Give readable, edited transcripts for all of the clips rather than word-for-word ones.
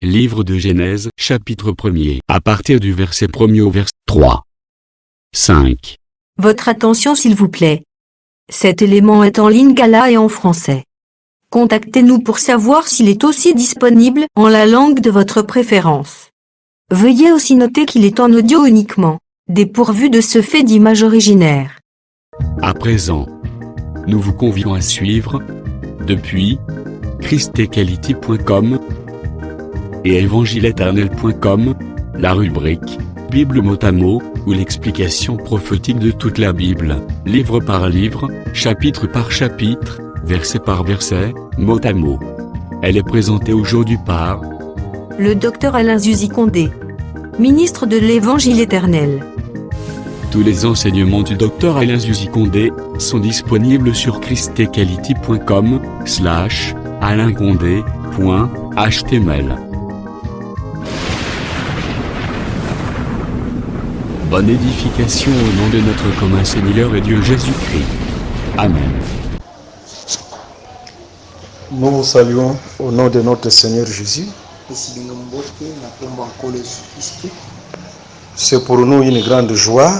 Livre de Genèse, chapitre 1er, à partir du verset 1er au verset 3. 5. Votre attention s'il vous plaît. Cet élément est en lingala et en français. Contactez-nous pour savoir s'il est aussi disponible en la langue de votre préférence. Veuillez aussi noter qu'il est en audio uniquement, dépourvu de ce fait d'image originaire. À présent, nous vous convions à suivre, depuis christequality.com et evangileeternel.com, la rubrique Bible mot à mot, ou l'explication prophétique de toute la Bible, livre par livre, chapitre par chapitre, verset par verset, mot à mot. Elle est présentée aujourd'hui par le Dr Alain Zuzi Condé, ministre de l'Évangile éternel. Tous les enseignements du Dr Alain Zuzi Condé sont disponibles sur christequality.com/alaincondé.html. Bonne édification au nom de notre commun Seigneur et Dieu Jésus-Christ. Amen. Nous vous saluons au nom de notre Seigneur Jésus. C'est pour nous une grande joie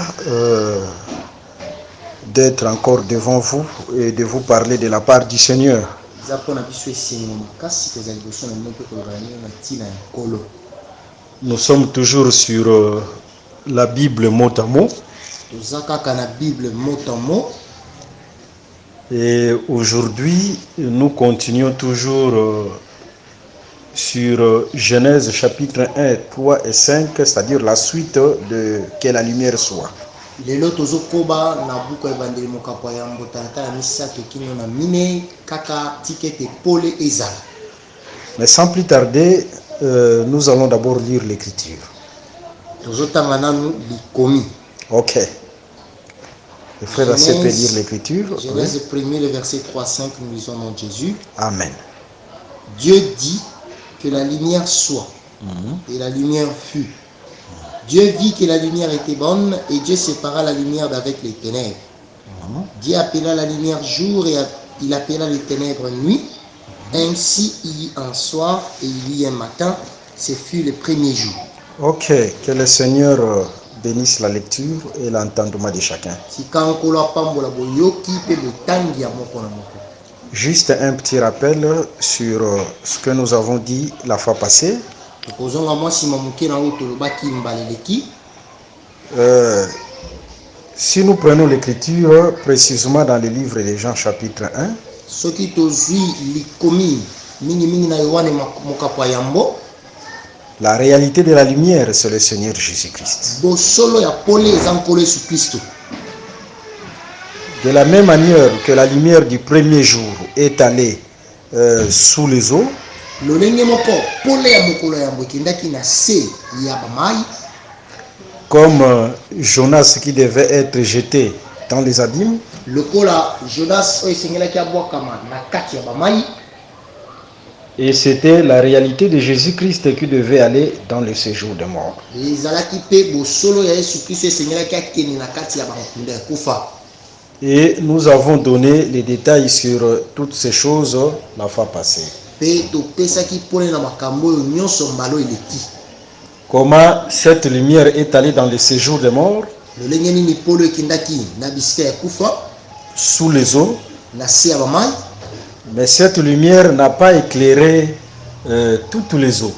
d'être encore devant vous et de vous parler de la part du Seigneur. Nous sommes toujours sur la Bible mot à mot. Et aujourd'hui, nous continuons toujours sur Genèse chapitre 1, 3 et 5, c'est-à-dire la suite de Que la lumière soit. Mais sans plus tarder, nous allons d'abord lire l'écriture. Ok. Le frère Assé peut lire l'écriture. Genèse 1er, le verset 3-5, nous lisons dans Jésus. Amen. Dieu dit que la lumière soit, et la lumière fut. Dieu vit que la lumière était bonne, et Dieu sépara la lumière d'avec les ténèbres. Dieu appela la lumière jour, et il appela les ténèbres nuit. Ainsi il y eut un soir, et il y eut un matin. Ce fut le premier jour. Ok, que le Seigneur bénisse la lecture et l'entendement de chacun. Juste un petit rappel sur ce que nous avons dit la fois passée. Si nous prenons l'écriture précisément dans le livre de Jean chapitre 1, la réalité de la lumière, c'est le Seigneur Jésus-Christ. De la même manière que la lumière du premier jour est allée sous les eaux, comme Jonas qui devait être jeté dans les abîmes, et c'était la réalité de Jésus-Christ qui devait aller dans le séjour de mort. Et nous avons donné les détails sur toutes ces choses la fois passée. Comment cette lumière est allée dans le séjour de mort, sous les eaux, mais cette lumière n'a pas éclairé toutes les eaux.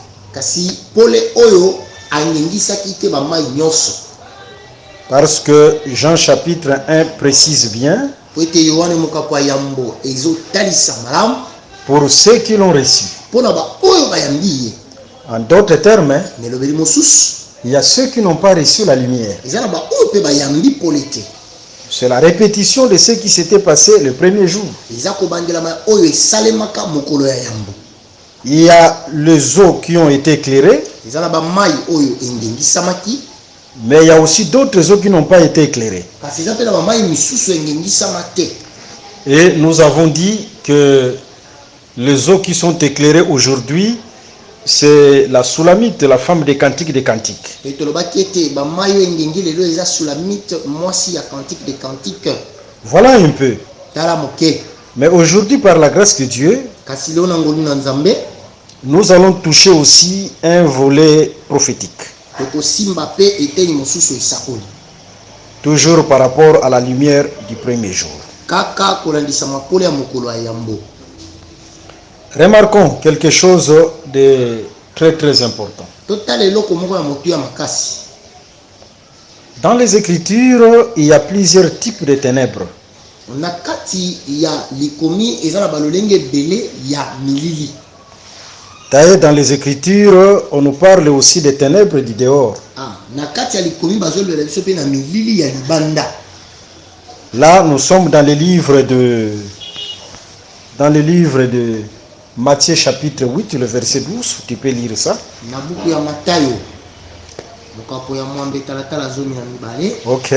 Parce que Jean chapitre 1 précise bien, pour ceux qui l'ont reçu. En d'autres termes, il y a ceux qui n'ont pas reçu la lumière. C'est la répétition de ce qui s'était passé le premier jour. Il y a les eaux qui ont été éclairées, mais il y a aussi d'autres eaux qui n'ont pas été éclairées. Et nous avons dit que les eaux qui sont éclairées aujourd'hui, c'est la Soulamite, la femme des cantiques des cantiques. Voilà un peu. Mais aujourd'hui, par la grâce de Dieu, nous allons toucher aussi un volet prophétique. tokosimba mpe eteni mosusu esakoli Toujours par rapport à la lumière du premier jour. kaka kolandisa makolo ya mokolo ya yambo. Remarquons quelque chose de très important. totala eloko moko ya motu ya makasi. Dans les Écritures, il y a plusieurs types de ténèbres. na kati ya likomi eza na balolenge ebele ya milili. D'ailleurs, dans les Écritures, on nous parle aussi des ténèbres du dehors. na kati ya likomi bazolobela biso mpe na milili ya libanda. Là, nous sommes dans le livre de Matthieu chapitre 8, le verset 12. Tu peux lire ça. na buku ya Matayo mokapo ya mwambe talatala zomi na mibale. Ok,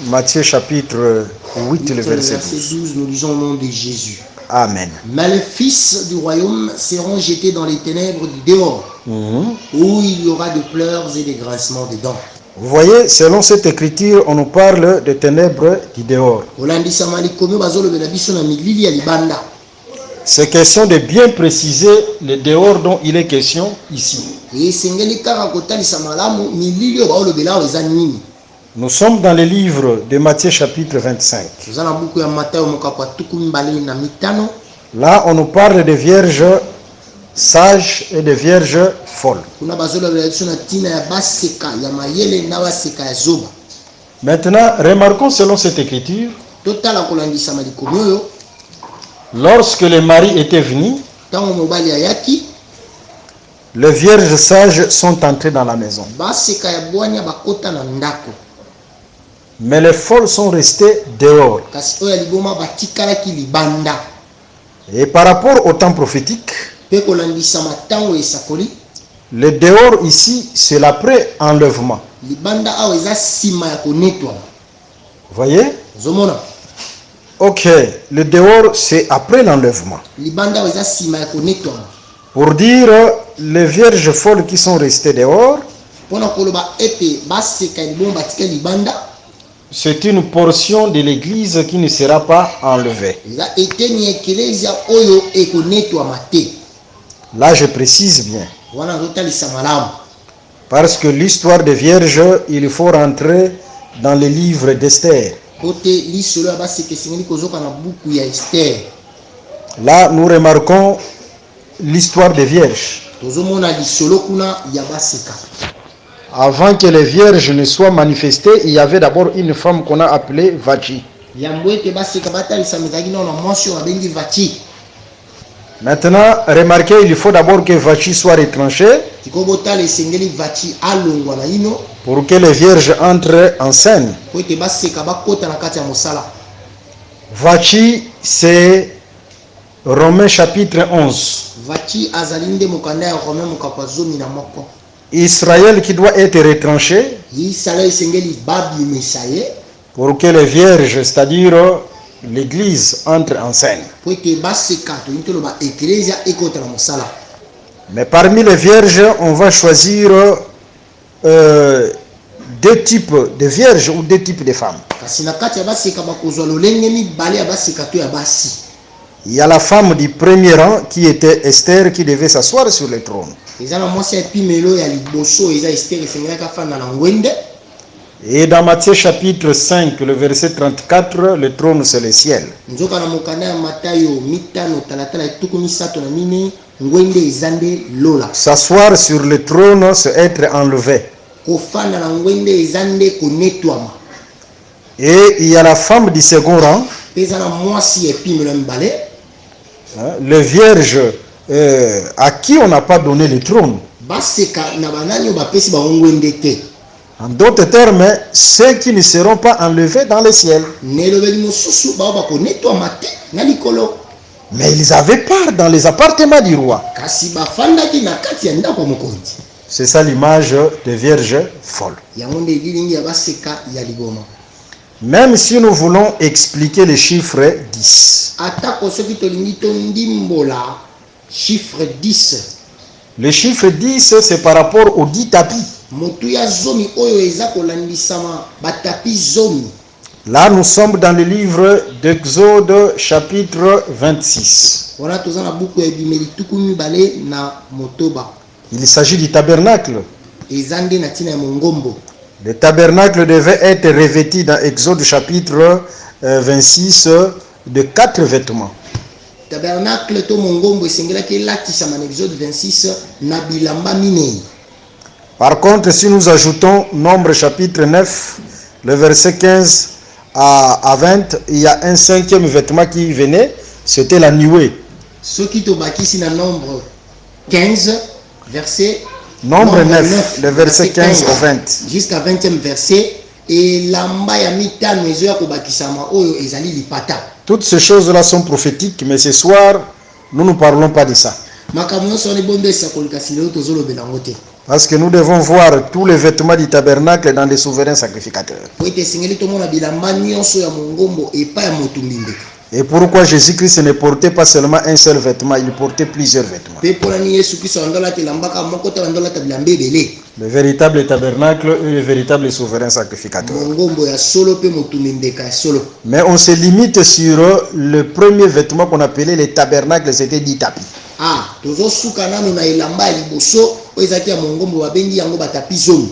Matthieu chapitre 8, le verset 12. Nous lisons au nom de Jésus. Amen. Mais les fils du royaume seront jetés dans les ténèbres du dehors, où il y aura de pleurs et des grincements de dents. Vous voyez, selon cette écriture, on nous parle de ténèbres du dehors. C'est question de bien préciser le dehors dont il est question ici. Nous sommes dans le livre de Matthieu chapitre 25. Là, on nous parle de vierges sages et de vierges folles. Maintenant, remarquons selon cette écriture, lorsque les maris étaient venus, les vierges sages sont entrées dans la maison. Mais les folles sont restées dehors. Et par rapport au temps prophétique, le dehors ici, c'est l'après-enlèvement. Vous voyez? Ok, le dehors, c'est après l'enlèvement. Pour dire les vierges folles qui sont restées dehors, c'est une portion de l'église qui ne sera pas enlevée. Là, je précise bien. Parce que l'histoire des vierges, il faut rentrer dans le livre d'Esther. Là, nous remarquons l'histoire des vierges. Avant que les vierges ne soient manifestées, il y avait d'abord une femme qu'on a appelée Vachi. Maintenant, remarquez, il faut d'abord que Vachi soit retranchée pour que les vierges entrent en scène. Vachi, c'est Romains chapitre 11. Israël qui doit être retranché pour que les vierges, c'est-à-dire l'église, entre en scène. Mais parmi les vierges, on va choisir deux types de vierges ou deux types de femmes. Il y a la femme du premier rang qui était Esther, qui devait s'asseoir sur le trône. Et dans Matthieu chapitre 5, le verset 34, le trône c'est le ciel. S'asseoir sur le trône, c'est être enlevé. Et il y a la femme du second rang, le vierge à qui on n'a pas donné le trône. En d'autres termes, ceux qui ne seront pas enlevés dans le ciel. Mais ils avaient part dans les appartements du roi. C'est ça l'image des vierges folles. Même si nous voulons expliquer le chiffre 10. Le chiffre 10, c'est par rapport aux 10 tapis. Là, nous sommes dans le livre d'Exode, chapitre 26. Wana toza na buku ya ebimeli tuku mibale na motoba. Il s'agit du tabernacle. Eza nde na ntina ya mongombo. Le tabernacle devait être revêtu dans Exode, chapitre 26, de 4 vêtements. Tabernacle to mongombo esengelaki elatisama na Exode 26 na bilamba minei. Par contre, si nous ajoutons Nombre chapitre 9, le verset 15 à 20, il y a un 5e vêtement qui venait, c'était la nuée. Soki tobakisi na Nombre 15, verset Nombre 9, le verset 15 au 20. Jusqu'à 20e verset, et lamba ya mitano ezoya kobakisama oyo ezali lipata. Toutes ces choses-là sont prophétiques, mais ce soir, nous ne parlons pas de ça. Makambo nyonso wana ebondo esakolika lelo tozolobela yango te. Parce que nous devons voir tous les vêtements du tabernacle dans les souverains sacrificateurs. Po ete esengeli tomona bilamba nyonso ya mongombo epai ya motumbi mbeka. Et pourquoi Jésus-Christ ne portait pas seulement un seul vêtement, il portait plusieurs vêtements. Pe mpona Yesu Kristo andolata elambaka moko to andolata bilamba ebele. Le véritable tabernacle et le véritable souverain sacrificateur. Mongombo ya solo pe motumbi mbeka ya solo. Mais on se limite sur le premier vêtement qu'on appelait les tabernacles, c'était 10 tapis. Ah, tozosuka nanu na elamba ya liboso oyo ezalaki ya mongombo babengi yango batapi zomi.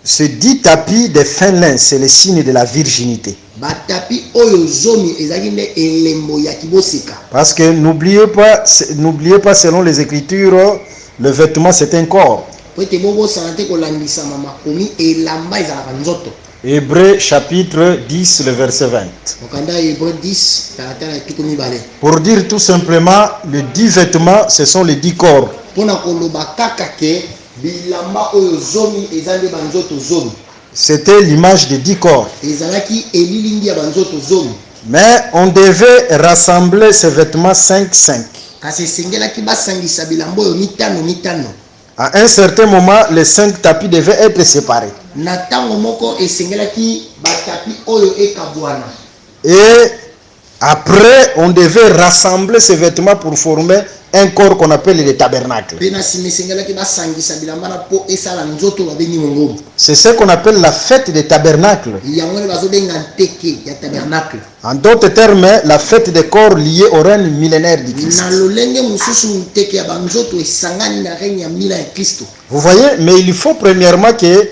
Ce 10 tapis de fin lin, c'est le signe de la virginité. Batapi oyo zomi ezalaki nde elembo ya kibosika. Parce que n'oubliez pas selon les Écritures, le vêtement c'est un corps. Po ete bobosana te kolandisama makomi elamba ezalaka nzoto. Hébreux chapitre 10, le verset 20. Mokanda ya Hébreux 10 talatala ya tuku mibale. Pour dire tout simplement, les 10 vêtements, ce sont les 10 corps. Pona koloba kaka ke bilamba oyo zomi eza nde banzoto zomi. C'était l'image des 10 corps. Ezalaki elilingi ya banzoto zomi. Mais on devait rassembler ces vêtements 5-5. Kasi esengelaki basangisa bilamba oyo mitano mitano. À un certain moment, les 5 tapis devaient être séparés. Na tango moko esengelaki batapi oyo ekabwana. Et après, on devait rassembler ces vêtements pour former un corps qu'on appelle le tabernacle. Pe na sima esengelaki basangisa bilamba na po esala nzoto babengi mongombo. C'est ce qu'on appelle la fête des tabernacles. Yango nde bazobenga nteke ya tabernacle. En d'autres termes, la fête des corps liés au règne millénaire du Christ. Na lolenge mususu nteke ya banzoto esangani na règne ya mila ya Kristo. Vous voyez, mais il faut premièrement que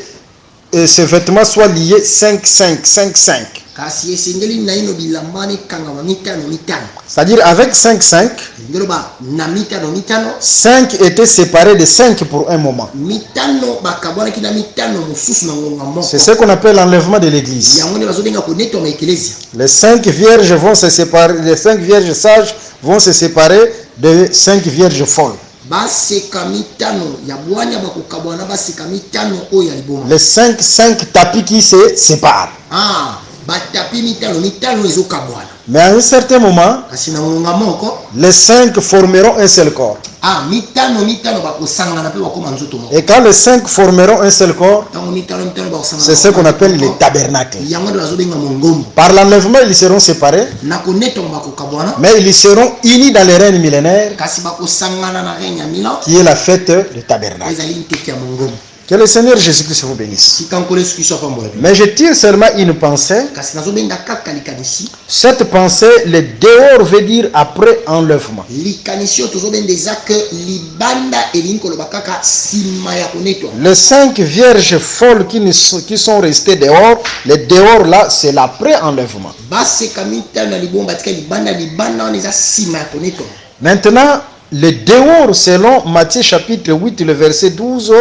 ces vêtements soient liés 5-5. Kasi esengeli na ino bilamba ne kangama mitano mitano. C'est-à-dire avec 5-5, Ngeloba na mitano mitano 5 étaient séparés de 5 pour un moment. mitano bakabwana kina mitano mususu na ngonga moko. C'est ce qu'on appelle l'enlèvement de l'église. Yango nde bazobenga konetwa na eklezia. Les 5 vierges vont se séparer, les 5 vierges sages vont se séparer de 5 vierges folles. Baseka mitano ya bwanya bakokabwana baseka mitano oyo ya liboma. Les 5 tapis qui se séparent. Ah, batapi mitano ezokabwana. Mais à un certain moment, Kasi na ngonga moko, les 5 formeront un seul corps. ah mitano bakosangana pe bakoma nzoto moko. Et quand les 5 formeront un seul corps, Tango mitano bakosangana. c'est ce qu'on appelle les tabernacles. Yango nde bazobenga mongombo. Par l'enlèvement, ils seront séparés, Na konetwa bakokabwana. mais ils seront unis dans les règnes millénaires, Kasi bakosangana na règne ya mila. qui est la fête du tabernacle. Ezali nteke ya mongombo. Que le Seigneur Jésus-Christ vous bénisse. Sikankole soki so pambola. Mais je tire seulement une pensée. Kasi nazobenga kaka likanisi. Cette pensée, le dehors veut dire après enlèvement. Likanisi oyo tozobenga eza ke libanda elingi koloba kaka nsima ya konetwa. Les 5 vierges folles qui sont restées dehors, les dehors là, c'est l'après-enlèvement. Baseka mitano na libomba tika libanda wana eza nsima ya konetwa. Maintenant, le dehors, selon Matthieu chapitre 8, le verset 12,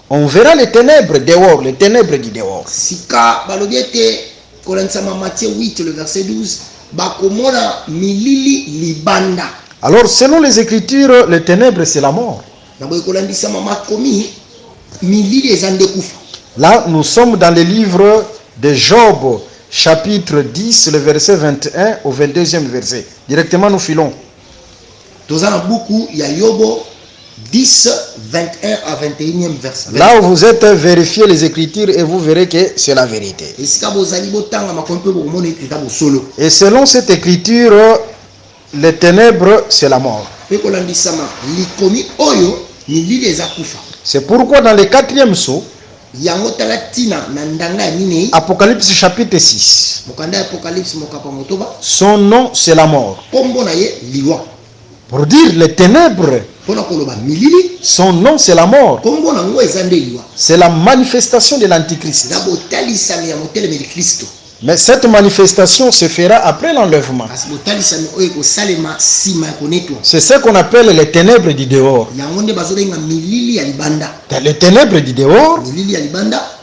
on verra les ténèbres dehors, les ténèbres du dehors. Sika balobi ete kolandisama Matthieu 8 le verset 12 bakomona milili libanda. Alors, selon les Écritures, les ténèbres, c'est la mort. Na boye kolandisama makomi milili eza nde kufa. Là, nous sommes dans le livre de Job, chapitre 10, le verset 21 au 22e verset. Directement, nous filons. Toza na buku ya Yobo 10, 21 à 21e verset. Là où vous êtes, vérifiez les Écritures et vous verrez que c'est la vérité. Esika bozali botanga makomi pe bokomona ete eza bosolo. Et selon cette Écriture, les ténèbres, c'est la mort. Pe kolandisama likomi oyo milili eza kufa. C'est pourquoi dans le 4e sceau, yango tala tina na ndanga minei. Apocalypse chapitre 6. Mokanda Apocalypse mokapa motoba. Son nom c'est la mort. Kombo na ye liwa. Pour dire les ténèbres. Pona koloba milili. Son nom c'est la mort. Kombo na ngo ezande liwa. C'est la manifestation de l'antichrist. Dabo talisa mi ya motele me Kristo. Mais cette manifestation se fera après l'enlèvement. C'est ce qu'on appelle les ténèbres du dehors. Les ténèbres du dehors,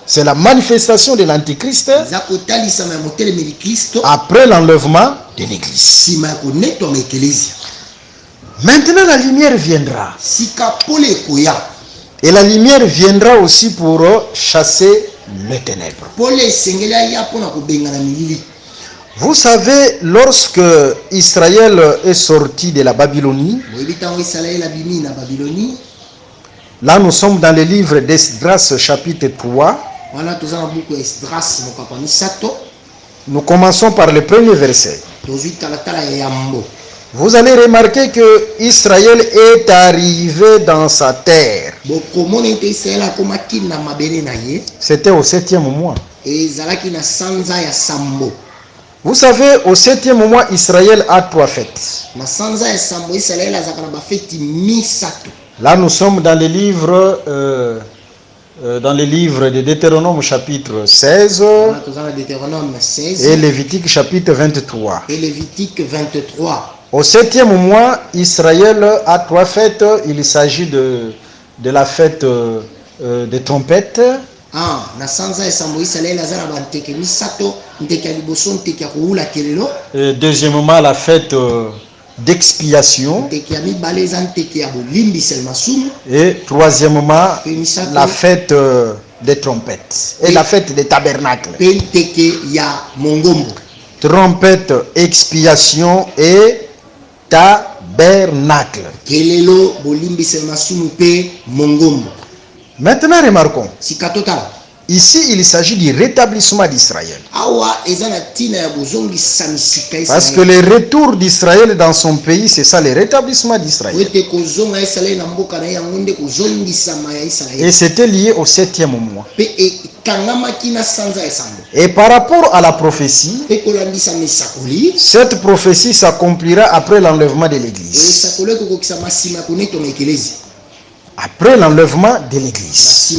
c'est la manifestation de l'antichrist après l'enlèvement de l'église. Maintenant la lumière viendra. Et la lumière viendra aussi pour chasser les ténèbres. Vous savez, lorsque Israël est sorti de la Babylonie, là nous sommes dans le livre d'Esdras chapitre 3. Nous commençons par le premier verset. Vous allez remarquer que Israël est arrivé dans sa terre. C'était au 7e mois. Vous savez, au 7e mois, Israël a 3 fêtes. Là, nous sommes dans le livre de Deutéronome chapitre 16 et Lévitique chapitre 23. Au 7e mois, Israël a 3 fêtes. Il s'agit de la fête des trompettes. Deuxièmement, la fête d'expiation. Et troisièmement, la fête des trompettes. Et la fête des tabernacles. Trompette, expiation et tabernacle. Maintenant, remarquons. Ici, il s'agit du rétablissement d'Israël. Parce que le retour d'Israël dans son pays, c'est ça, le rétablissement d'Israël. Et c'était lié au 7e mois. Et par rapport à la prophétie, cette prophétie s'accomplira après l'enlèvement de l'Église. Après l'enlèvement de l'Église.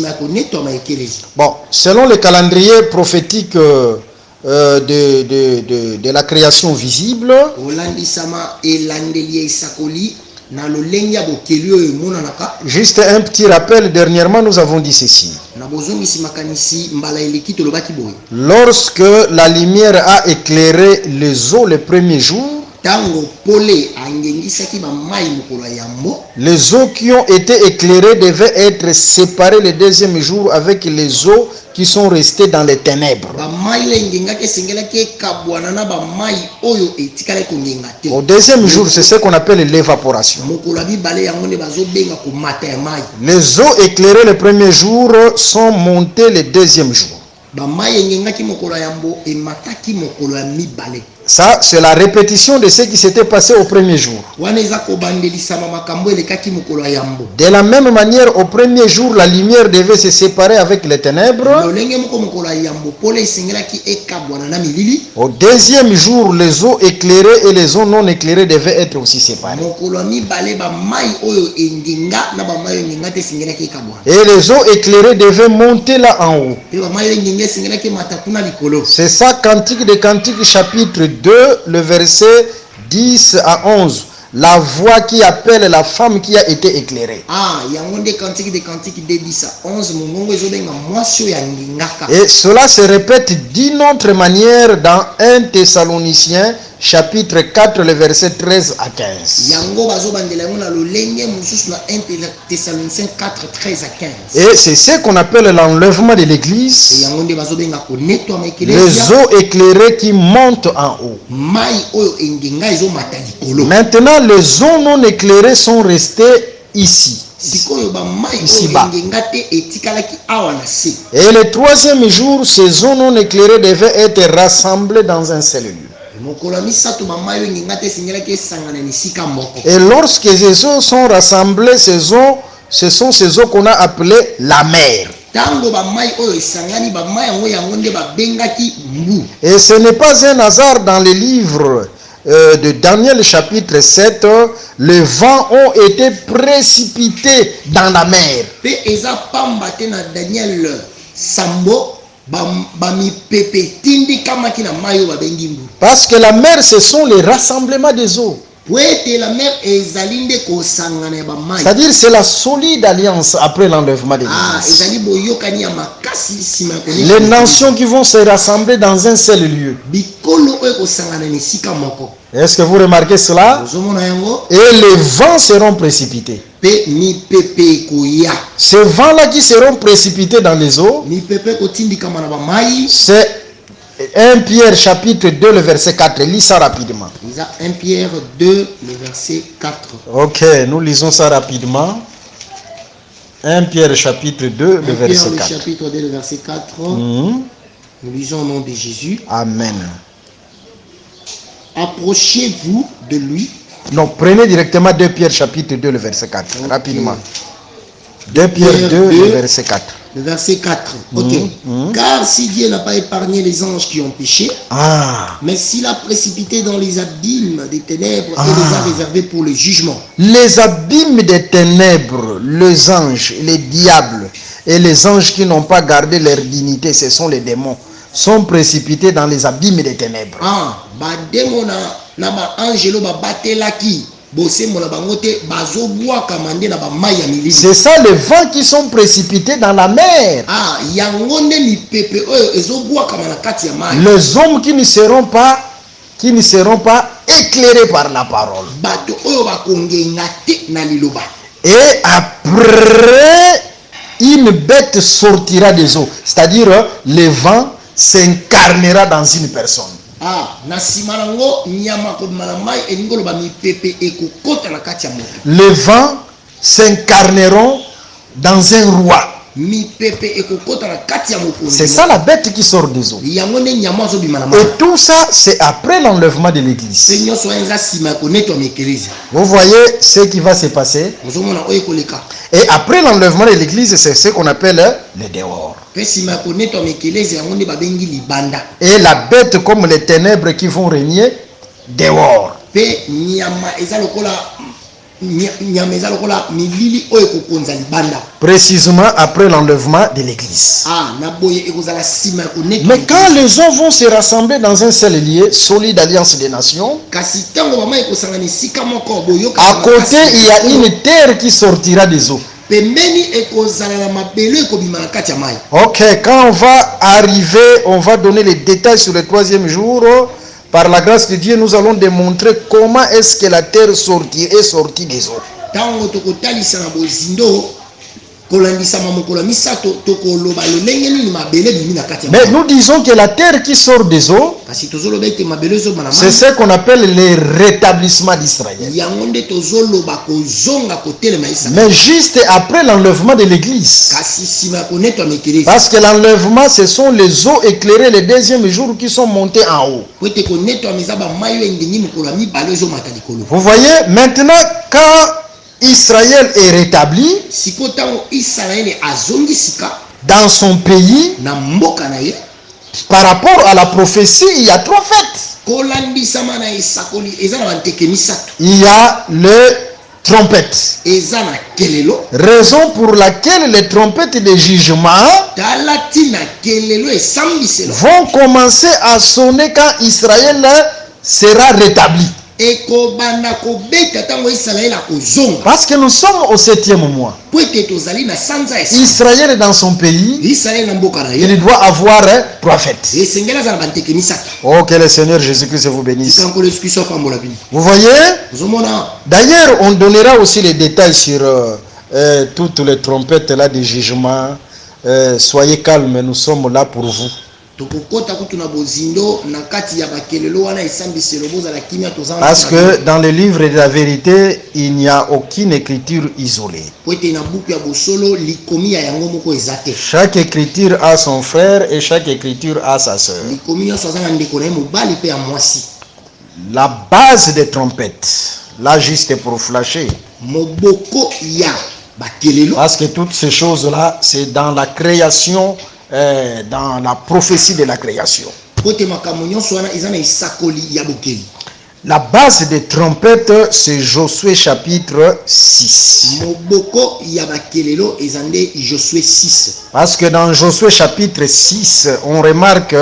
Bon, selon le calendrier prophétique de la création visible, juste un petit rappel, dernièrement nous avons dit ceci. Lorsque la lumière a éclairé les eaux le premier jour, les eaux qui ont été éclairées devaient être séparées le deuxième jour avec les eaux qui sont restées dans les ténèbres. Au deuxième jour, c'est ce qu'on appelle l'évaporation. Les eaux éclairées le premier jour sont montées le deuxième jour. Ça, c'est la répétition de ce qui s'était passé au premier jour. De la même manière, au premier jour, la lumière devait se séparer avec les ténèbres. Au deuxième jour, les eaux éclairées et les eaux non éclairées devaient être aussi séparées. Et les eaux éclairées devaient monter là en haut. C'est ça, Cantique des Cantiques, chapitre 2, le verset 10 à 11. La voix qui appelle la femme qui a été éclairée. Et cela se répète d'une autre manière dans 1 Thessaloniciens chapitre 4, le verset 13 à 15. Et c'est ce qu'on appelle l'enlèvement de l'église. Les eaux éclairées qui montent en haut. Maintenant, les eaux non éclairées sont restées ici. Ici-bas. Et le troisième jour, ces eaux non éclairées devaient être rassemblées dans un seul lieu. Et lorsque ces eaux sont rassemblées, ce sont ces eaux qu'on a appelées la mer. Et ce n'est pas un hasard dans les livres de Daniel chapitre 7, les vents ont été précipités dans la mer. Parce que la mer, ce sont les rassemblements des eaux. C'est-à-dire c'est la solide alliance après l'enlèvement de l'Église. Les nations qui vont se rassembler dans un seul lieu. Est-ce que vous remarquez cela? Et les vents seront précipités. Ces vents-là qui seront précipités dans les eaux, c'est 1 Pierre chapitre 2, le verset 4. Lis ça rapidement. 1 Pierre 2, le verset 4. Ok, nous lisons ça rapidement. 1 Pierre chapitre 2, le verset 4. Chapitre 2, le verset 4. Nous lisons au nom de Jésus. Amen. Approchez-vous de lui. Non, prenez directement 2 Pierre chapitre 2, le verset 4. Okay. Rapidement. 2 Pierre 2, le verset 4. Le verset 4. Ok. Car si Dieu n'a pas épargné les anges qui ont péché, mais s'il a précipité dans les abîmes des ténèbres et les a réservés pour le jugement. Les abîmes des ténèbres, les anges, les diables et les anges qui n'ont pas gardé leur dignité, ce sont les démons, sont précipités dans les abîmes des ténèbres. C'est ça les vents qui sont précipités dans la mer. Les hommes qui ne seront pas éclairés par la parole. Et après, une bête sortira des eaux. C'est-à-dire, le vent s'incarnera dans une personne. Les vents s'incarneront dans un roi. C'est ça la bête qui sort des eaux. Et tout ça, c'est après l'enlèvement de l'Église. Vous voyez ce qui va se passer. Et après l'enlèvement de l'Église, c'est ce qu'on appelle le dehors. Et la bête comme les ténèbres qui vont régner dehors. Précisément après l'enlèvement de l'Église. Mais quand les hommes vont se rassembler dans un seul lieu, solide alliance des nations, à côté il y a une terre qui sortira des eaux. Ok, quand on va arriver, on va donner les détails sur le troisième jour. Par la grâce de Dieu, nous allons démontrer comment est-ce que la terre est sortie des eaux. Mais nous disons que la terre qui sort des eaux, c'est ce qu'on appelle le rétablissement d'Israël. Mais juste après l'enlèvement de l'Église. Parce que l'enlèvement, ce sont les eaux éclairées le deuxième jour qui sont montées en haut. Vous voyez, maintenant, quand Israël est rétabli dans son pays, par rapport à la prophétie, il y a trois fêtes. Il y a le trompette. Raison pour laquelle les trompettes de jugement vont commencer à sonner quand Israël sera rétabli. Parce que nous sommes au 7e mois. Israël est dans son pays. Il doit avoir un prophète. Oh, que le Seigneur Jésus-Christ vous bénisse. Vous voyez? D'ailleurs, on donnera aussi les détails sur toutes les trompettes là de jugement. Soyez calmes, nous sommes là pour vous. Parce que dans le livre de la vérité, il n'y a aucune écriture isolée. Chaque écriture a son frère et chaque écriture a sa sœur. La base des trompettes, là juste pour flasher, bakelelo. Parce que toutes ces choses-là, c'est dans la création, dans la prophétie de la création. Kote makambo nyonso wana eza na isakoli ya bokeli. La base des trompettes, c'est Josué chapitre 6. Moboko ya bakelelo eza nde Josué 6. Parce que dans Josué chapitre 6, on remarque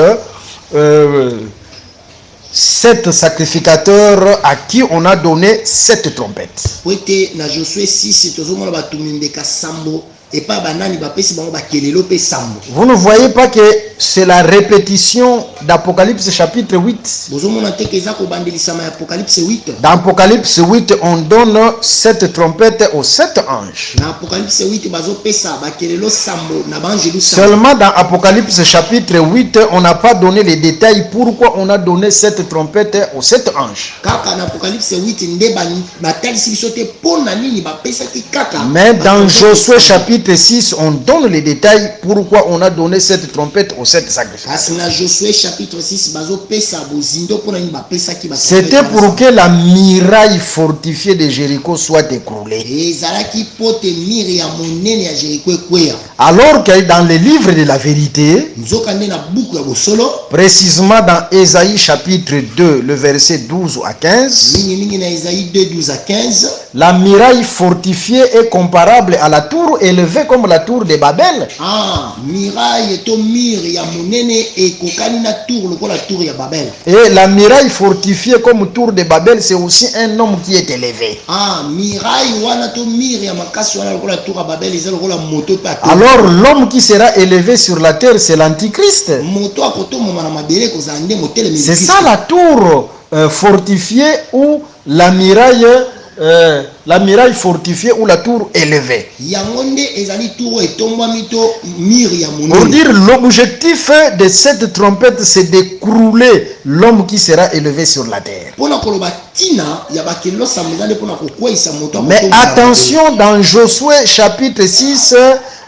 7 sacrificateurs à qui on a donné 7 trompettes. Poete na Josué 6 tozomona batumimbeka sambo epa banani bapesi bango bakelelo pe sambo. Vous ne voyez pas que c'est la répétition d'Apocalypse chapitre 8. Bozomona te eza ko bandelisama ya Apocalypse 8. Dans Apocalypse 8, on donne 7 trompettes aux 7 anges. Na Apocalypse 8 bazopesa bakelelo sambo na banjelu sambo. Seulement dans Apocalypse chapitre 8, on n'a pas donné les détails pourquoi on a donné 7 trompettes aux 7 anges. Kaka na Apocalypse 8 nde batalisi biso te pona nini bapesaki kaka. Mais dans Josué chapitre 6, on donne les détails pourquoi on a donné 7 trompettes aux 7 sacrificateurs. C'était pour que la muraille fortifiée de Jéricho soit écroulée. Alors que dans le livre de la vérité, précisément dans Ésaïe chapitre 2, le verset 12 à 15, la muraille fortifiée est comparable à la tour élevée comme la tour de Babel. Et la muraille fortifiée comme tour de Babel, c'est aussi un homme qui est élevé. Alors l'homme qui sera élevé sur la terre, c'est l'Antichrist. C'est ça la tour fortifiée ou la muraille fortifiée ou la tour élevée. Pour dire l'objectif de cette trompette, c'est d'écrouler l'homme qui sera élevé sur la terre. Mais attention, dans Josué chapitre 6,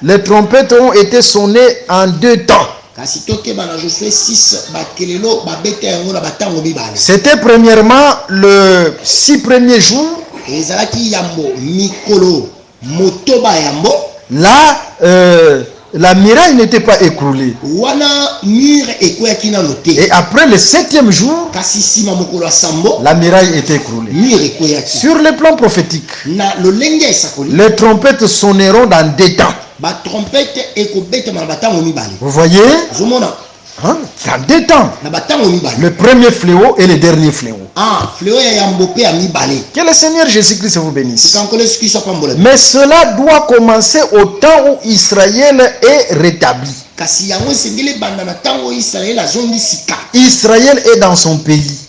les trompettes ont été sonnées en 2 temps. C'était premièrement le 6 premiers jours. Là, la muraille n'était pas écroulée. Et après le 7e jour, la muraille était écroulée. Sur le plan prophétique, les trompettes sonneront dans 2 temps. Vous voyez? Hein? Dans 2 temps. Le premier fléau et le dernier fléau. Que le Seigneur Jésus-Christ vous bénisse. Mais cela doit commencer au temps où Israël est rétabli. Israël est dans son pays.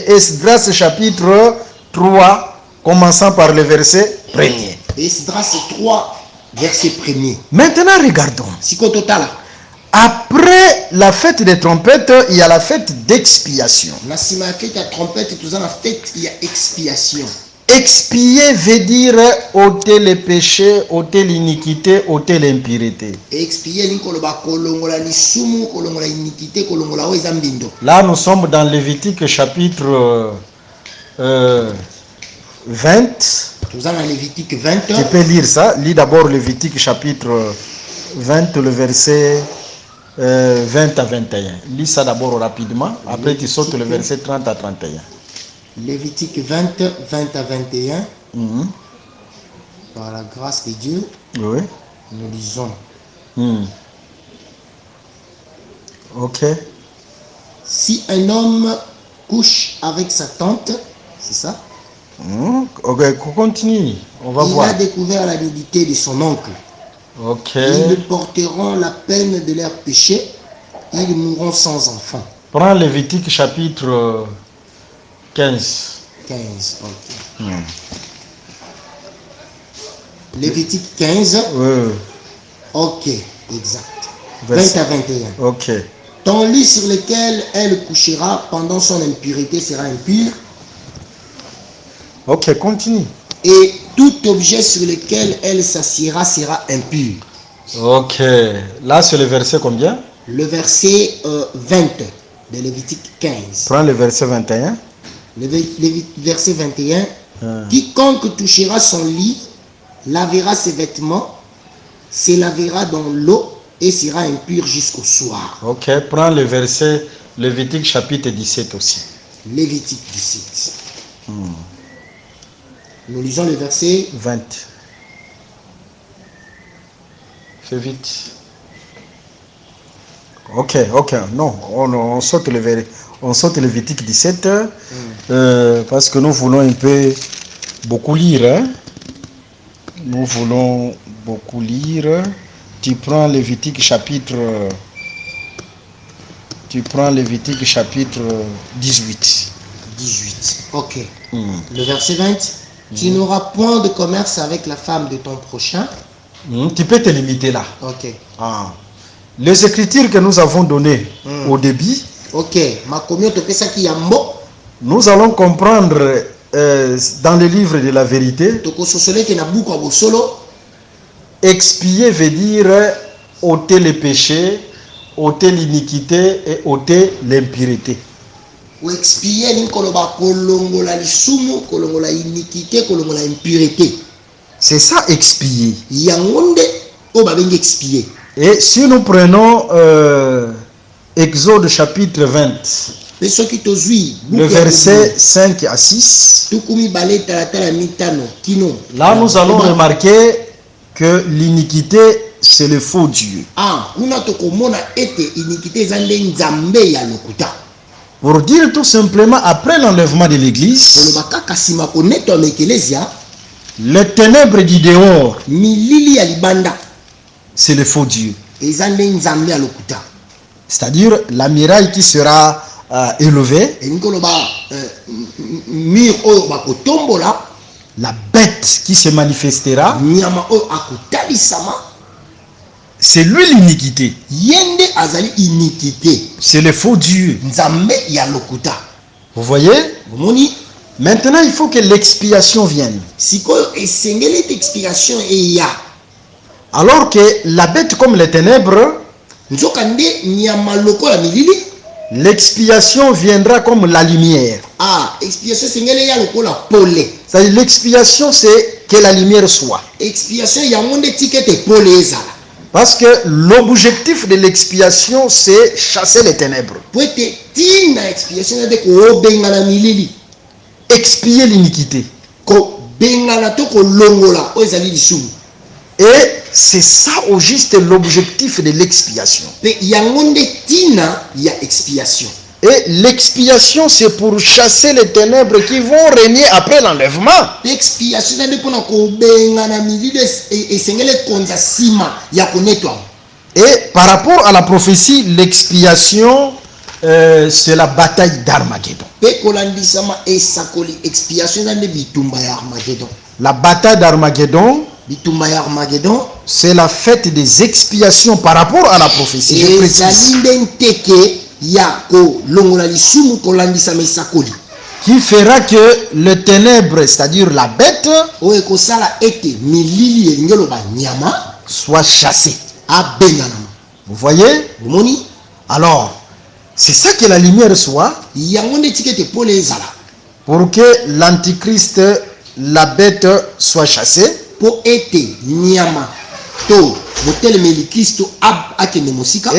Esdras chapitre 3, commençant par le verset 1er. Esdras 3, verset 1er. Maintenant, regardons. Après la fête des trompettes, il y a la fête d'expiation. Expier veut dire ôter les péchés, ôter l'iniquité, ôter l'impureté. Là, nous sommes dans Lévitique chapitre 20. Tu peux lire ça. Lis d'abord Lévitique chapitre 20, le verset 20 à 21. Lis ça d'abord rapidement. Après, tu sautes le verset 30 à 31. Lévitique 20, 20 à 21. Par la grâce de Dieu, oui. Nous lisons. Ok. Si un homme couche avec sa tante, c'est ça? Ok, continue. On va voir. Il a découvert la nudité de son oncle. Ok. Ils porteront la peine de leur péché. Ils mourront sans enfant. Prends Lévitique chapitre 15. 15, ok. Lévitique 15. Oui. Ok, exact. 20 à 21. Ok. Ton lit sur lequel elle couchera pendant son impureté sera impur. Ok, continue. Et tout objet sur lequel elle s'assiera sera impur. Ok. Là, c'est le verset combien? Le verset 20 de Lévitique 15. Prends le verset 21. Le verset 21. Quiconque touchera son lit, lavera ses vêtements, se lavera dans l'eau et sera impur jusqu'au soir. Ok, prends le verset Lévitique chapitre 17 aussi. Lévitique 17. Nous lisons le verset 20. Fais vite. Ok, non, on saute le Lévitique 17 parce que nous voulons un peu beaucoup lire. Hein? Nous voulons beaucoup lire. Tu prends Lévitique chapitre 18. 18. Ok. Le verset 20. Tu n'auras point de commerce avec la femme de ton prochain. Tu peux te limiter là. Ok. Les écritures que nous avons données au début, ok. Nous allons comprendre dans le livre de la vérité. Expier veut dire ôter les péchés, ôter l'iniquité et ôter l'impureté. C'est ça, expier. Et si nous prenons Exode chapitre 20, le verset 5 à 6, là nous allons remarquer que l'iniquité c'est le faux Dieu. Pour dire tout simplement, après l'enlèvement de l'église, les ténèbres du dehors, c'est le faux Dieu. C'est-à-dire la muraille qui sera élevée, la bête qui se manifestera, c'est lui l'iniquité. C'est le faux Dieu. Vous voyez? Maintenant, il faut que l'expiation vienne. Alors que la bête comme les ténèbres, l'expiation viendra comme la lumière. L'expiation, c'est que la lumière soit. Parce que l'objectif de l'expiation, c'est chasser les ténèbres. Expier l'iniquité. Et c'est ça au juste l'objectif de l'expiation. Et l'expiation, c'est pour chasser les ténèbres qui vont régner après l'enlèvement. Et par rapport à la prophétie, l'expiation, c'est la bataille d'Armageddon. La bataille d'Armageddon, c'est la fête des expiations par rapport à la prophétie. Je précise. Qui fera que le ténèbre, c'est-à-dire la bête, soit chassé. Vous voyez? Alors, c'est ça que la lumière soit. Pour que l'antichrist, la bête, soit chassée. Et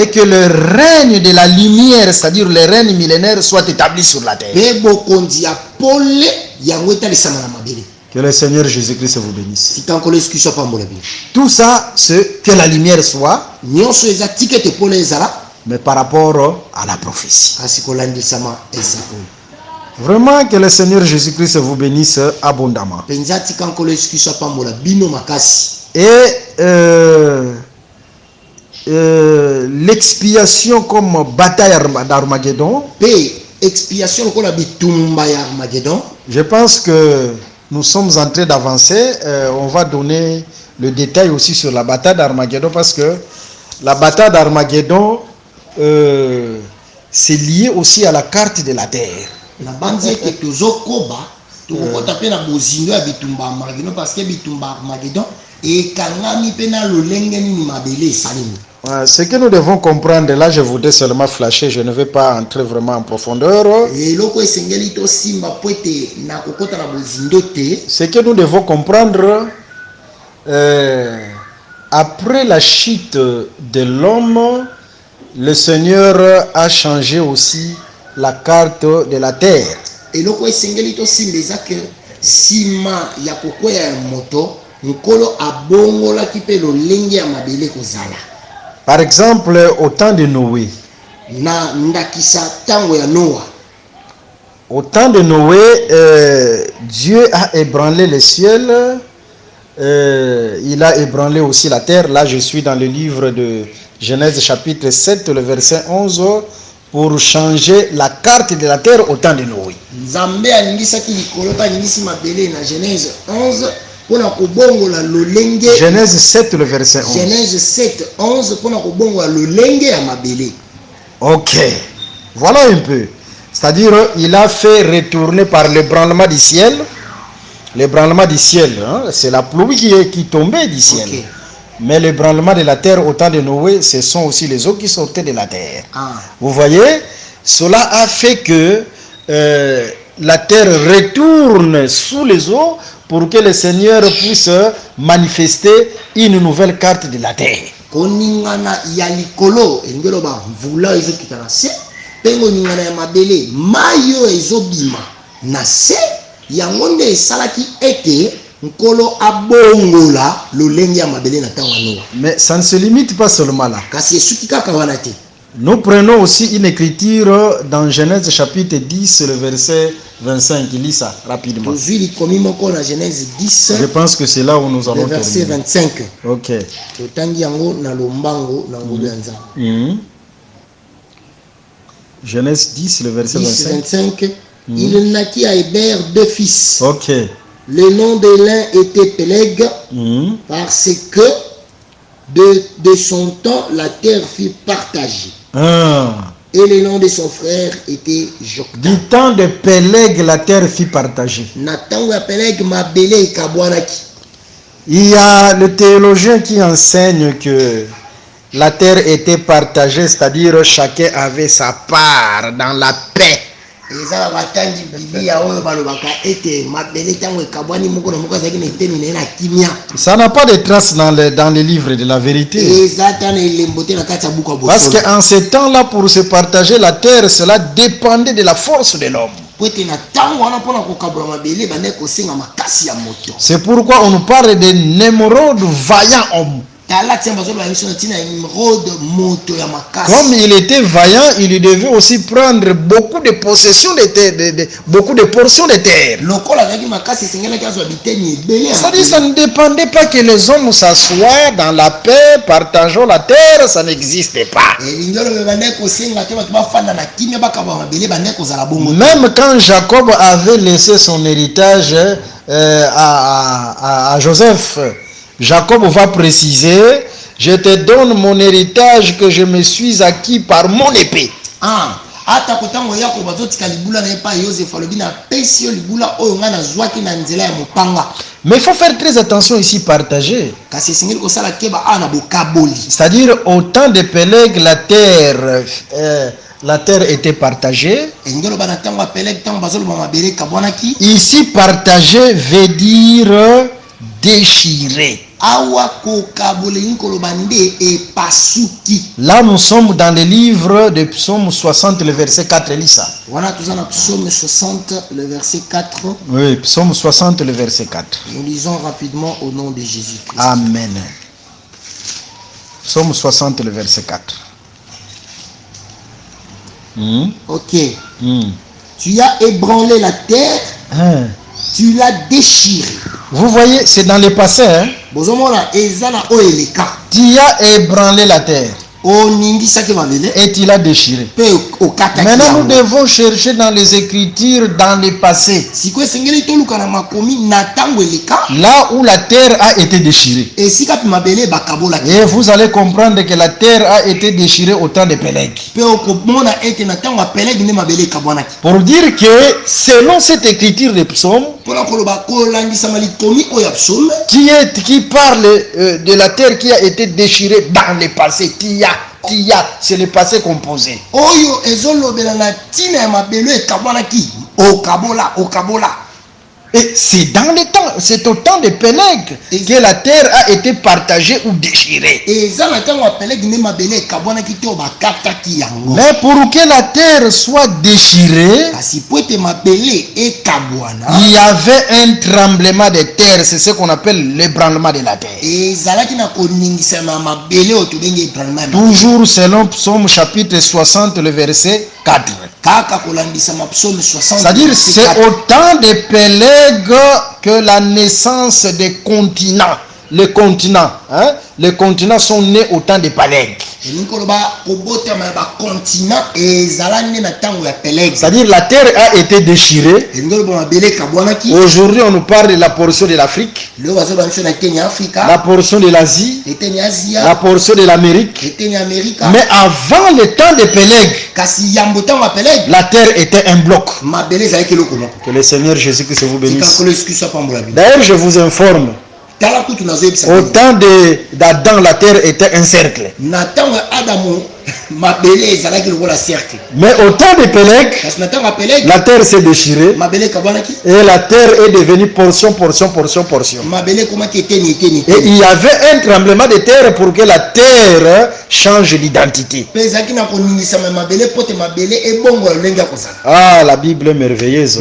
que le règne de la lumière, c'est-à-dire le règne millénaire, soit établi sur la terre. Que le Seigneur Jésus-Christ vous bénisse. Tout ça, c'est que la lumière soit, mais par rapport à la prophétie. Vraiment que le Seigneur Jésus-Christ vous bénisse abondamment. Et l'expiation comme bataille d'Armageddon, je pense que nous sommes en train d'avancer. On va donner le détail aussi sur la bataille d'Armageddon, parce que la bataille d'Armageddon c'est lié aussi à la carte de la terre. Ce que nous devons comprendre, là je voudrais seulement flasher, je ne vais pas entrer vraiment en profondeur. Ce que nous devons comprendre, après la chute de l'homme, le Seigneur a changé aussi la carte de la terre. Par exemple, au temps de Noé. Au temps de Noé, Dieu a ébranlé le ciel, il a ébranlé aussi la terre. Là, je suis dans le livre de Genèse chapitre 7, le verset 11, pour changer la carte de la terre au temps de Noé. Genèse 7, le verset 11. Genèse 7, 11. Ok. Voilà un peu. C'est-à-dire, il a fait retourner par l'ébranlement du ciel. L'ébranlement du ciel, hein, c'est la pluie qui tombait du ciel. Okay. Mais l'ébranlement de la terre au temps de Noé, ce sont aussi les eaux qui sortaient de la terre. Vous voyez, cela a fait que la terre retourne sous les eaux pour que le Seigneur puisse manifester une nouvelle carte de la terre. Mais ça ne se limite pas seulement là. Nous prenons aussi une écriture dans Genèse chapitre 10, le verset 25. Il lit ça rapidement. Je pense que c'est là où nous allons le verset 25. Ok. Genèse 10, le verset 25. Il naquit à Hébert 2 fils. Ok. Le nom de l'un était Péleg, parce que de son temps, la terre fut partagée. Et le nom de son frère était Joktan. Du temps de Péleg, la terre fut partagée. Il y a le théologien qui enseigne que la terre était partagée, c'est-à-dire chacun avait sa part dans la paix. Ça n'a pas de traces dans les livres de la vérité. Parce qu'en ce temps-là, pour se partager la terre, cela dépendait de la force de l'homme. C'est pourquoi on nous parle de Némrod, vaillant homme. Comme il était vaillant, il devait aussi prendre beaucoup de possessions de terre, beaucoup de portions de terre. C'est-à-dire, ça ne dépendait pas que les hommes s'assoient dans la paix, partageant la terre, ça n'existait pas. Même quand Jacob avait laissé son héritage à Joseph, Jacob va préciser, je te donne mon héritage que je me suis acquis par mon épée. Mais il faut faire très attention ici, partager. C'est-à-dire, au temps de Péleg, la terre était partagée. Ici, partager veut dire déchiré. Là, nous sommes dans le livre de Psaume 60, le verset 4. Elisa. Psaume 60, le verset 4. Oui, Psaume 60, le verset 4. Nous lisons rapidement au nom de Jésus-Christ. Amen. Psaume 60, le verset 4. Ok. Tu as ébranlé la terre. Tu l'as déchiré. Vous voyez, c'est dans le passé. Tu as ébranlé la terre. et il a déchiré. Maintenant, nous devons chercher dans les Écritures, dans le passé, là où la terre a été déchirée. Et vous allez comprendre que la terre a été déchirée au temps de Péleg. Pour dire que selon cette écriture des psaumes, qui parle de la terre qui a été déchirée dans le passé, Tia, c'est le passé composé. Et c'est dans le temps, c'est au temps de Péleg que la terre a été partagée ou déchirée. Mais pour que la terre soit déchirée, il y avait un tremblement de terre, c'est ce qu'on appelle l'ébranlement de la terre. Toujours selon Psaume chapitre 60, le verset 4. C'est-à-dire c'est au temps de Péleg que la naissance des continents, les continents sont nés au temps de Péleg. C'est-à-dire la terre a été déchirée. Aujourd'hui on nous parle de la portion de l'Afrique, la portion de l'Asie, la portion de l'Amérique. Mais avant le temps de Péleg, la terre était un bloc. Que le Seigneur Jésus-Christ vous bénisse. D'ailleurs je vous informe, au temps d'Adam, la terre était un cercle. Mais au temps de Péleg, la terre s'est déchirée et la terre est devenue portion. Et il y avait un tremblement de terre pour que la terre change d'identité. Ah, la Bible est merveilleuse.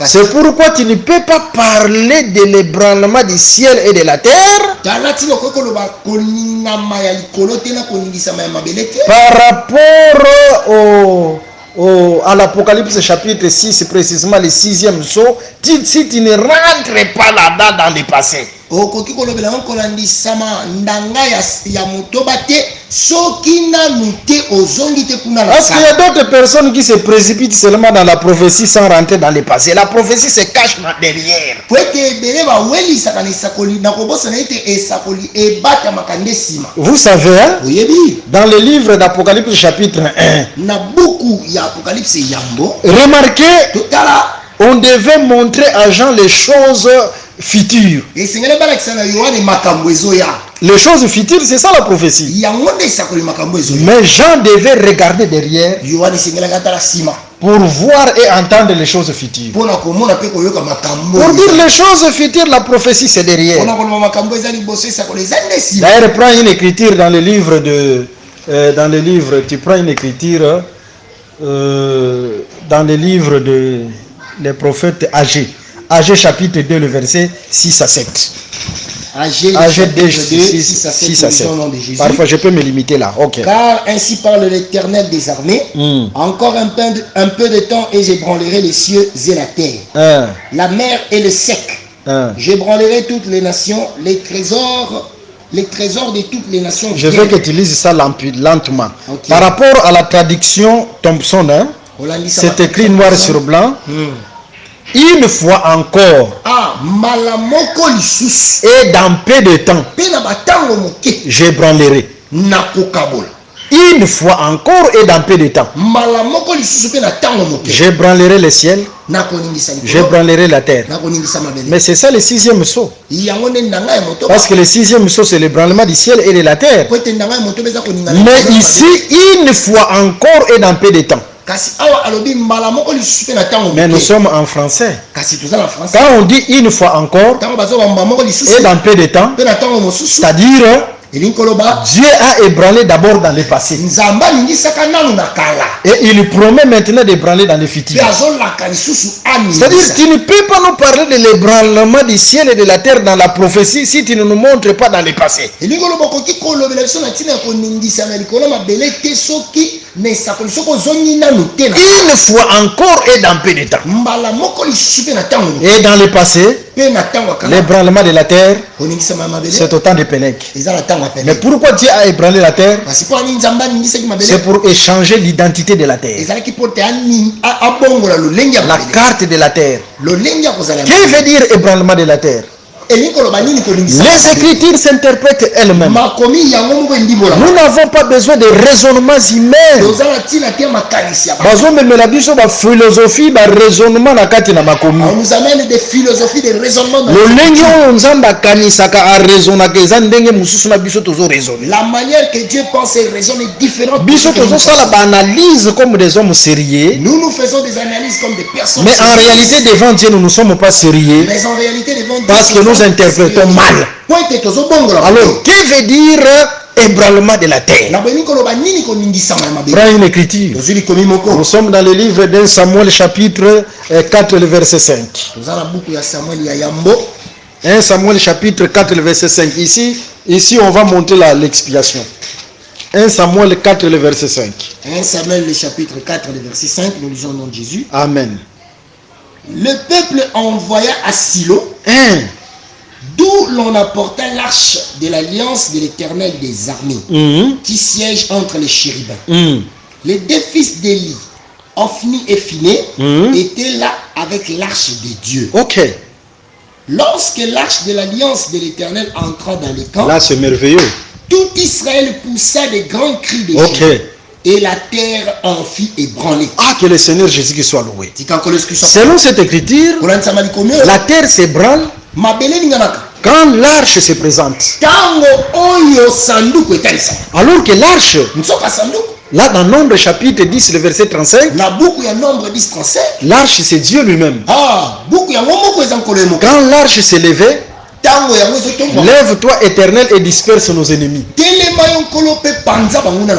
C'est pourquoi tu ne peux pas parler de l'ébranlement du ciel et de la terre par rapport à l'Apocalypse chapitre 6, précisément le 6e saut, si tu ne rentres pas là-dedans dans le passé. Parce qu'il y a d'autres personnes qui se précipitent seulement dans la prophétie sans rentrer dans le passé. La prophétie se cache derrière. Vous savez, hein, dans le livre d'Apocalypse chapitre 1, remarquez, on devait montrer à Jean les choses futures. Les choses futures, c'est ça la prophétie. Mais Jean devait regarder derrière pour voir et entendre les choses futures. Pour dire les choses futures, la prophétie c'est derrière. D'ailleurs, prends une écriture dans le livre tu prends une écriture dans le livre de les prophètes Agé chapitre 2, le verset 6 à 7. Agé 2, 6 à 7. Parfois je peux me limiter là. Okay. Car ainsi parle l'Éternel des armées, encore un peu de temps et j'ébranlerai les cieux et la terre, la mer et le sec. J'ébranlerai toutes les nations, les trésors de toutes les nations. Je veux que tu lises ça lentement. Okay. Par rapport à la traduction Thompson, c'est écrit noir sur blanc. Une fois encore, et dans peu de temps, j'ébranlerai. Une fois encore et dans peu de temps, j'ébranlerai le ciel, j'ébranlerai la terre. Mais c'est ça le 6e saut. Parce que le 6e saut, c'est l'ébranlement du ciel et de la terre. Mais ici, une fois encore et dans peu de temps. Mais nous sommes en français. Quand on dit une fois encore et dans peu de temps, c'est-à-dire Dieu a ébranlé d'abord dans le passé. Et il promet maintenant d'ébranler dans le futur. C'est-à-dire tu ne peux pas nous parler de l'ébranlement du ciel et de la terre dans la prophétie si tu ne nous montres pas dans le passé. Une fois encore et dans peu de temps. Et dans le passé, L'ébranlement de la terre, koningisa mabele c'est au temps de Pélec. eza na ntango ya Mais Pélec. pourquoi Dieu a ébranlé la terre? Kasi mpo ani nzambe aningisaki mabele C'est pour échanger l'identité de la terre, ezalaki mpo te abongola lolenge ya la mabele carte de la terre. lolenge ya kozala ya Que mabele. veut dire ébranlement de la terre? elingi koloba nini koningisa Les mabele? Écritures s'interprètent elles-mêmes. makomi yango moko endimbola Nous n'avons pas besoin de raisonnements humains. toza na ntina te ya makanisi ya bato. bazomemela biso baphilosophie baraisonnement na kati na makomi. On nous amène des philosophies, des raisonnements dans lolenge oyo nzambe akanisaka araisonaka eza ndenge mosusu na biso tozoraisonne. la manière que Dieu pense et raisonne est différente. biso tozosala baanalyse comme des hommes sérieux, Nous faisons des analyses comme des personnes. mais en réalité devant Dieu nous ne sommes pas sérieux Mais en réalité, devant Dieu, parce que nous interprétons mal. Alors, que veut dire ébranlement de la terre? Prends une écriture. Nous sommes dans le livre d'un Samuel chapitre 4 le verset 5. 1 Samuel chapitre 4 le verset 5. Ici on va monter l'expiation. 1 Samuel 4 le verset 5. 1 Samuel le chapitre 4 le verset 5, nous lisons au nom de Jésus. Amen. Le peuple envoya à Silo, d'où l'on apporta l'arche de l'alliance de l'Éternel des armées, qui siège entre les chérubins. Les deux fils d'Élie, Ophni et Phiné, étaient là avec l'arche de Dieu. Ok. Lorsque l'arche de l'alliance de l'Éternel entra dans les camps, là c'est merveilleux. Tout Israël poussa des grands cris de joie. Et la terre en fit ébranler. Ah, que le Seigneur Jésus soit loué. Selon cette écriture, la terre s'ébranle quand l'arche se présente. Alors que l'arche, là dans Nombre chapitre 10, le verset 35, l'arche c'est Dieu lui-même. Quand l'arche s'est levée, lève-toi éternel et disperse nos ennemis.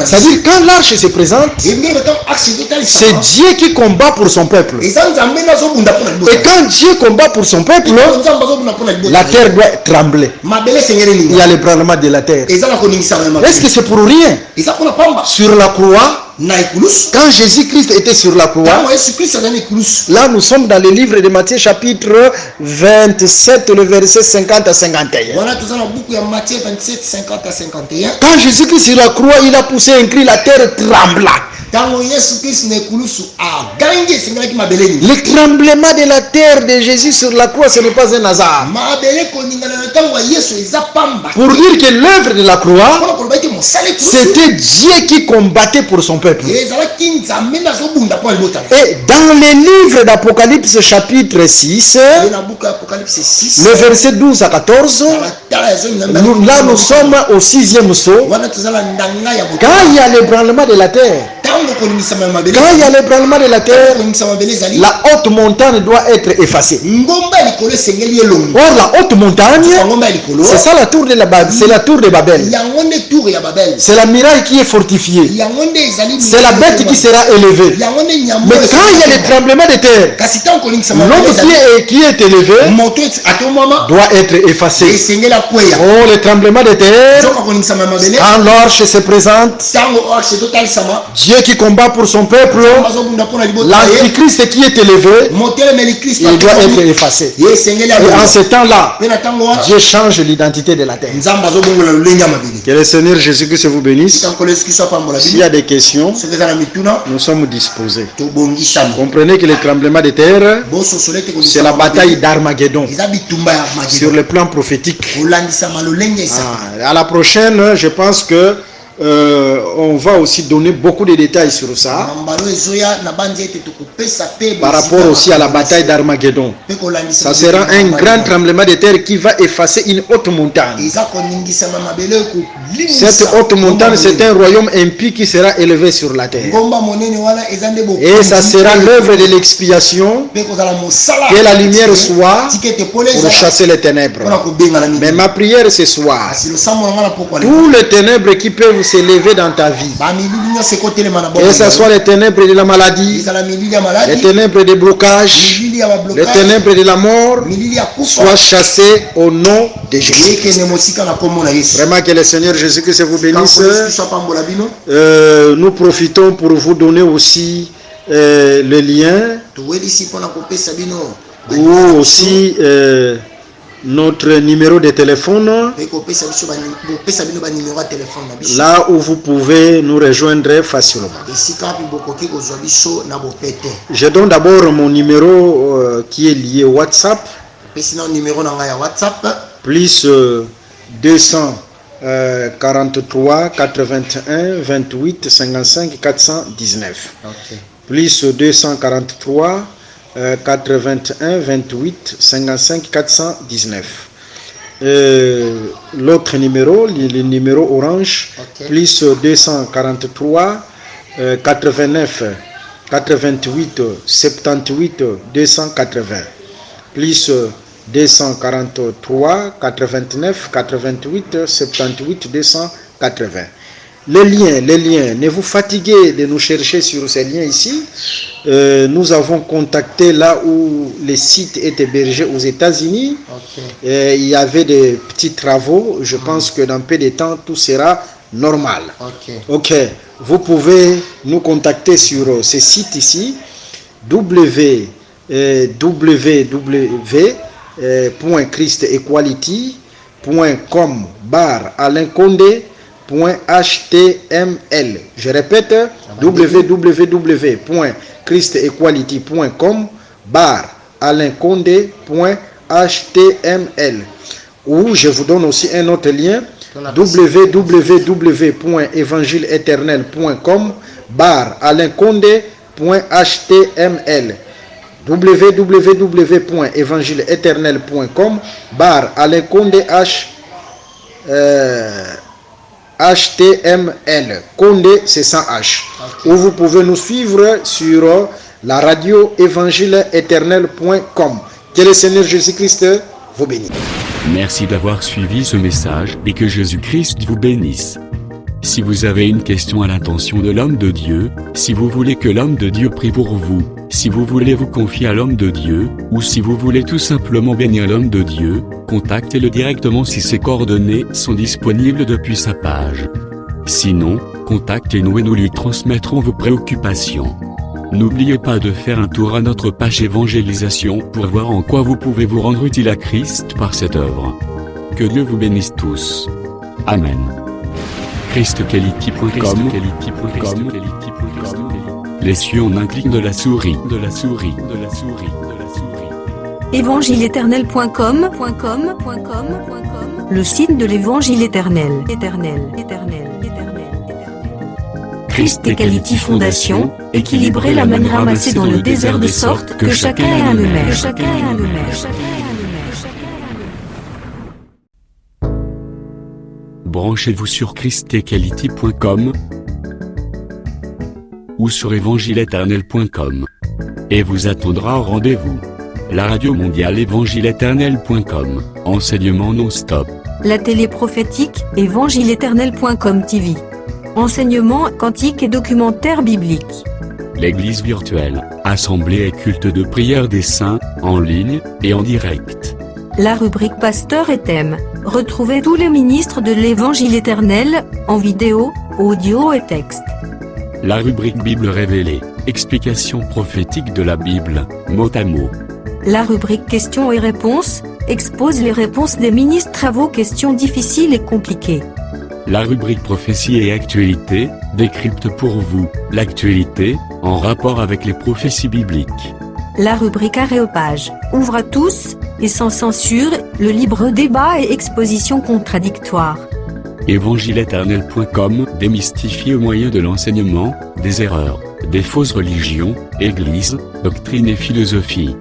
C'est-à-dire quand l'arche se présente, c'est Dieu qui combat pour son peuple. Et quand Dieu combat pour son peuple, la terre doit trembler. Il y a l'ébranlement de la terre. Est-ce que c'est pour rien? Sur la croix, quand Jésus-Christ était sur la croix, là nous sommes dans le livre de Matthieu chapitre 27, le verset 50 à 51. Quand Jésus-Christ sur la croix, il a poussé un cri, la terre trembla. Le tremblement de la terre de Jésus sur la croix, ce n'est pas un hasard. Pour dire que l'œuvre de la croix, c'était Dieu qui combattait pour son peuple. Et dans les livres d'Apocalypse chapitre 6, le verset 12 à 14, là nous sommes au 6e saut. Quand il y a l'ébranlement de la terre, quand il y a l'ébranlement de la terre, la haute montagne doit être effacée. Or la haute montagne, c'est ça la tour de Babel, c'est la tour de Babel. C'est la muraille qui est fortifiée. C'est la bête qui sera élevée. Mais quand il y a le tremblement de terre, l'homme qui est élevé doit être effacé. Oh, le tremblement de terre, quand l'arche se présente, Dieu qui combat pour son peuple, l'antichrist qui est élevé, il doit être effacé. Et en ce temps-là, Dieu change l'identité de la terre. Que le Seigneur Jésus-Christ vous bénisse. S'il y a des questions, nous sommes disposés. Comprenez que le tremblement de terre, c'est la bataille d'Armageddon sur le plan prophétique. À la prochaine, je pense que on va aussi donner beaucoup de détails sur ça par rapport aussi à la bataille d'Armageddon. Ça sera un grand tremblement de terre qui va effacer une haute montagne. Cette haute montagne, c'est un royaume impie qui sera élevé sur la terre. Et ça sera l'œuvre de l'expiation, que la lumière soit pour chasser les ténèbres. Mais ma prière ce soir, tous les ténèbres qui peuvent s'élever dans ta vie, que ce soit les ténèbres de la maladie, les ténèbres de blocage, les ténèbres de la mort, soient chassés au nom de Jésus. Vraiment que le Seigneur Jésus-Christ vous bénisse. Nous profitons pour vous donner aussi le lien ou aussi notre numéro de téléphone, là où vous pouvez nous rejoindre facilement. Je donne d'abord mon numéro qui est lié au WhatsApp, plus 243 81 28 55 419. Okay. Plus 243 81 28 55 419. L'autre numéro, le numéro orange, okay. Plus 243 89 88 78 280. Plus 243 89 88 78 280. Les liens, ne vous fatiguez de nous chercher sur ces liens ici. Nous avons contacté là où le site est hébergé aux États-Unis. Okay. Il y avait des petits travaux. Je pense que dans peu de temps, tout sera normal. Ok. Vous pouvez nous contacter sur ce site ici, www.christequality.com/alain-condé.html. Je répète, www.christequality.com/alain-condé.html. Ou je vous donne aussi un autre lien, www.evangileeternel.com/alain-condé.html. www.evangileeternel.com/alain-condé.html. Condé, c'est sans H. Okay. Ou vous pouvez nous suivre sur la radio évangile-éternel.com. Que le Seigneur Jésus-Christ vous bénisse. Merci d'avoir suivi ce message et que Jésus-Christ vous bénisse. Si vous avez une question à l'intention de l'homme de Dieu, si vous voulez que l'homme de Dieu prie pour vous, si vous voulez vous confier à l'homme de Dieu, ou si vous voulez tout simplement bénir l'homme de Dieu, contactez-le directement si ses coordonnées sont disponibles depuis sa page. Sinon, contactez-nous et nous lui transmettrons vos préoccupations. N'oubliez pas de faire un tour à notre page évangélisation pour voir en quoi vous pouvez vous rendre utile à Christ par cette œuvre. Que Dieu vous bénisse tous. Amen. ChristQuality.com. Les cieux en un clic de la souris. Évangile-éternel.com. Le site de l'Évangile éternel. Christ-Equality Fondation, équilibrer la manne ramassée dans le désert de sorte que chacun ait un maire. Branchez-vous sur ChristEquality.com ou sur EvangileEternel.com et vous attendra au rendez-vous. La radio mondiale EvangileEternel.com, enseignement non-stop. La télé prophétique, EvangileEternel.com TV. Enseignement quantique et documentaire biblique. L'église virtuelle, assemblée et culte de prière des saints, en ligne et en direct. La rubrique Pasteur et thème. Retrouvez tous les ministres de l'Évangile éternel, en vidéo, audio et texte. La rubrique Bible révélée, explication prophétique de la Bible, mot à mot. La rubrique Questions et réponses, expose les réponses des ministres à vos questions difficiles et compliquées. La rubrique Prophétie et actualité, décrypte pour vous, l'actualité, en rapport avec les prophéties bibliques. La rubrique Aréopage, ouvre à tous, et sans censure, le libre débat et exposition contradictoire. EvangileEternel.com démystifie au moyen de l'enseignement, des erreurs, des fausses religions, églises, doctrines et philosophie.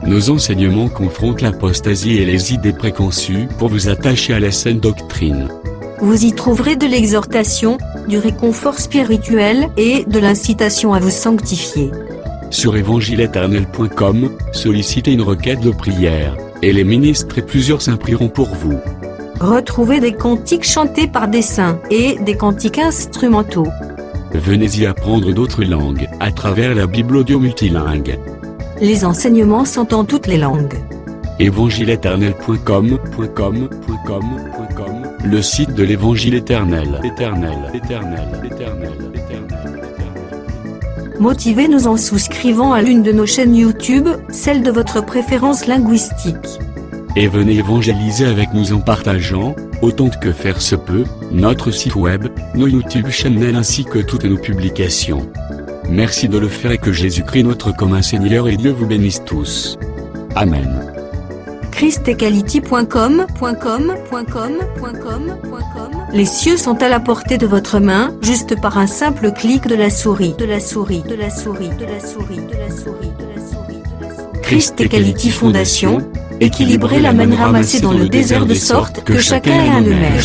Nos enseignements confrontent l'apostasie et les idées préconçues pour vous attacher à la saine doctrine. Vous y trouverez de l'exhortation, du réconfort spirituel et de l'incitation à vous sanctifier. Sur EvangileEternel.com, sollicitez une requête de prière, et les ministres et plusieurs saints prieront pour vous. Retrouvez des cantiques chantés par des saints et des cantiques instrumentaux. Venez y apprendre d'autres langues à travers la Bible audio multilingue. Les enseignements sont en toutes les langues. EvangileEternel.com, le site de l'Évangile éternel. Motivez-nous en souscrivant à l'une de nos chaînes YouTube, celle de votre préférence linguistique. Et venez évangéliser avec nous en partageant, autant que faire se peut, notre site web, nos YouTube channels ainsi que toutes nos publications. Merci de le faire et que Jésus-Christ notre commun Seigneur et Dieu vous bénisse tous. Amen. christequality.com. Les cieux sont à la portée de votre main, juste par un simple clic de la souris. Christ Equality Fondation, équilibrer la manne ramassée dans le désert de sorte que chacun ait un le maire.